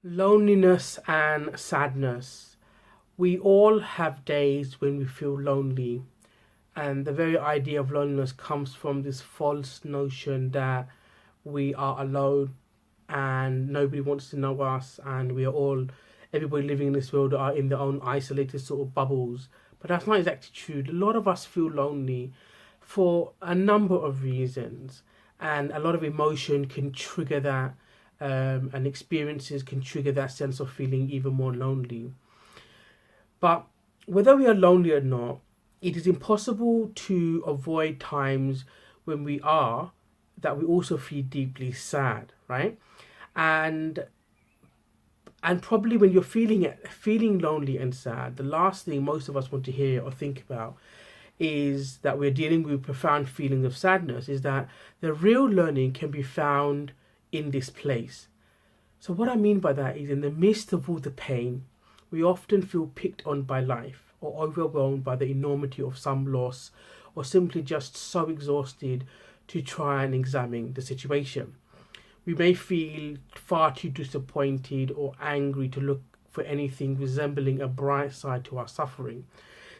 Loneliness and sadness. We all have days when we feel lonely, and the very idea of loneliness comes from this false notion that we are alone and nobody wants to know us, and we are all, everybody living in this world are in their own isolated sort of bubbles. But that's not exactly true. A lot of us feel lonely for a number of reasons, and a lot of emotion can trigger that, and experiences can trigger that sense of feeling even more lonely. But whether we are lonely or not, it is impossible to avoid times when we are that we also feel deeply sad, right? And and probably when you're feeling lonely and sad, the last thing most of us want to hear or think about is that we're dealing with profound feelings of sadness, is that the real learning can be found in this place. So what I mean by that is, in the midst of all the pain, we often feel picked on by life or overwhelmed by the enormity of some loss, or simply just so exhausted to try and examine the situation. We may feel far too disappointed or angry to look for anything resembling a bright side to our suffering.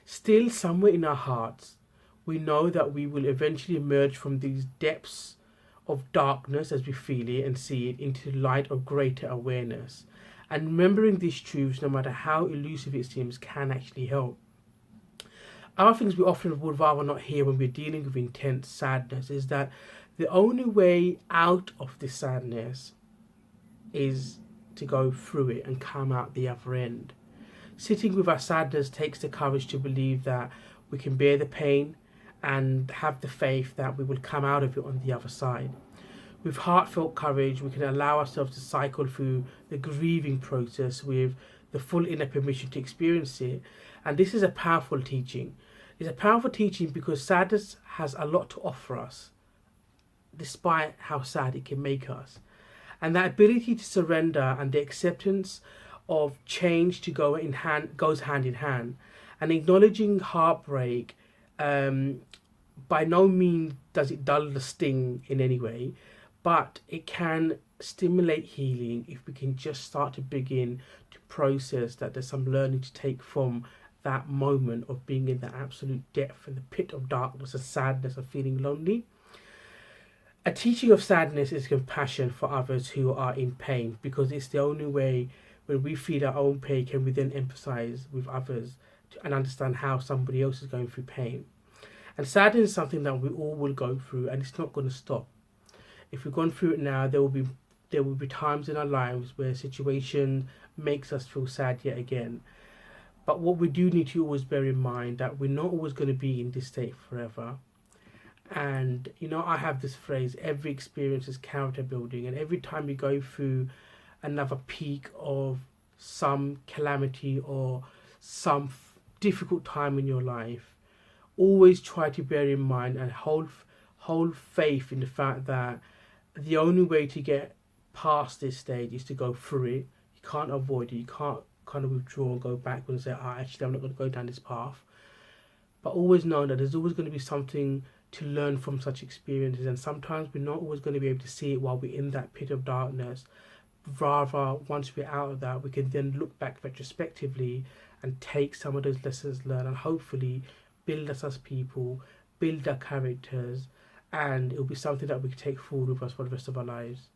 Still, somewhere in our hearts, we know that we will eventually emerge from these depths of darkness as we feel it and see it into the light of greater awareness. And remembering these truths, no matter how elusive it seems, can actually help. Other things we often would rather not hear when we're dealing with intense sadness is that the only way out of this sadness is to go through it and come out the other end. Sitting with our sadness takes the courage to believe that we can bear the pain and have the faith that we will come out of it on the other side. With heartfelt courage, we can allow ourselves to cycle through the grieving process with the full inner permission to experience it. And this is a powerful teaching. It's a powerful teaching because sadness has a lot to offer us, despite how sad it can make us. And that ability to surrender and the acceptance of change to go in hand goes hand in hand. And acknowledging heartbreak, by no means does it dull the sting in any way, but it can stimulate healing if we can just start to begin to process that there's some learning to take from that moment of being in the absolute depth and the pit of darkness, of sadness, of feeling lonely. A teaching of sadness is compassion for others who are in pain, because it's the only way, when we feel our own pain, can we then empathize with others and understand how somebody else is going through pain. And sadness is something that we all will go through, and it's not going to stop. If we've gone through it now, there will be times in our lives where a situation makes us feel sad yet again. But what we do need to always bear in mind that we're not always going to be in this state forever. And I have this phrase: every experience is character building, and every time you go through another peak of some calamity or some difficult time in your life, always try to bear in mind and hold faith in the fact that the only way to get past this stage is to go through it. You can't avoid it. You can't kind of withdraw and go back and say, actually, I'm not going to go down this path. But always know that there's always going to be something to learn from such experiences, and sometimes we're not always going to be able to see it while we're in that pit of darkness. Rather, once we're out of that, we can then look back retrospectively and take some of those lessons learned and hopefully build us as people, build our characters, and it'll be something that we can take forward with us for the rest of our lives.